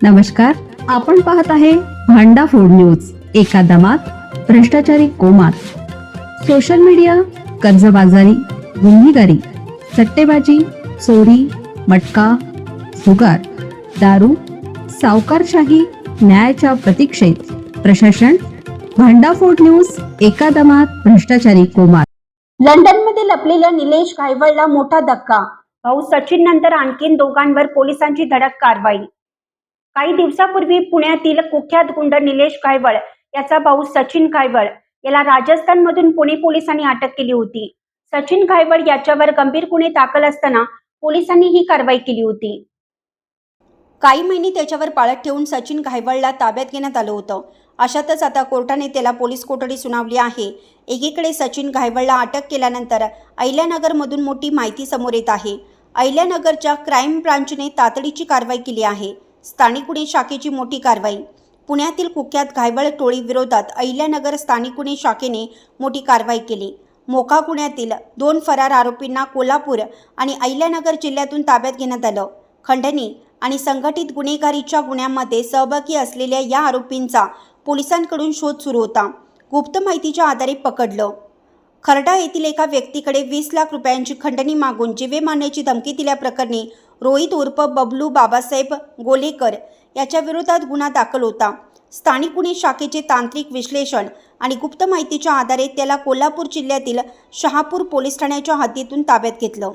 नमस्कार, आपण पाहत आहे भांडा फूड न्यूज। एका दमात भ्रष्टाचारी कोमात, सोशल मीडिया, कर्जबाजारी, गुन्हेगारी, सट्टेबाजी, चोरी, मटका, जुगार, दारू, सावकारशाही, न्यायाच्या प्रतीक्षेत प्रशासन। भांडा फूड न्यूज, एका दमात भ्रष्टाचारी कोमात। लंडनमध्ये लपलेल्या निलेश घायवळला मोठा धक्का। भाऊ सचिन नंतर आणखीन दोघांवर पोलिसांची धडक कारवाई। काही दिवसापूर्वी पुण्यातील कुख्यात गुंड निलेश घायवळ याचा भाऊ सचिन घायवळ याला राजस्थानमधून पुणे पोलिसांनी अटक केली होती। सचिन घायवळ याच्यावर गंभीर गुन्हे दाखल असताना पोलिसांनी ही कारवाई केली होती। काही महिने त्याच्यावर पाळत ठेवून सचिन घायवळला ताब्यात घेण्यात आलं होतं। अशातच आता कोर्टाने त्याला पोलीस कोठडी सुनावली आहे। एकीकडे सचिन घायवळला अटक केल्यानंतर अहिल्यानगरमधून मोठी माहिती समोर येत आहे। अहिल्यानगरच्या क्राईम ब्रांचने तातडीची कारवाई केली आहे। स्थानिक गुन्हे शाखेची मोठी कारवाई। पुण्यातील कुख्यात घायवळ टोळी विरोधात अहिल्यानगर स्थानिक गुन्हे शाखेने मोठी कारवाई केली। मोका गुन्ह्यातील 2 फरार आरोपींना कोल्हापूर आणि अहिल्यानगर जिल्ह्यातून ताब्यात घेण्यात आलं। खंडणी आणि संघटित गुन्हेगारीच्या गुन्ह्यांमध्ये सहभागी असलेल्या या आरोपींचा पोलिसांकडून शोध सुरू होता। गुप्त माहितीच्या आधारे पकडलं। खर्डा येथील एका व्यक्तीकडे 20 लाख रुपयांची खंडणी मागून जीवे मारण्याची धमकी दिल्याप्रकरणी रोहित उर्फ बबलू बाबासाहेब गोलेकर याच्या विरोधात गुन्हा दाखल होता। स्थानिक गुन्हे शाखेचे तांत्रिक विश्लेषण आणि गुप्त माहितीच्या आधारे त्याला कोल्हापूर जिल्ह्यातील शहापूर पोलीस ठाण्याच्या हद्दीतून ताब्यात घेतलं।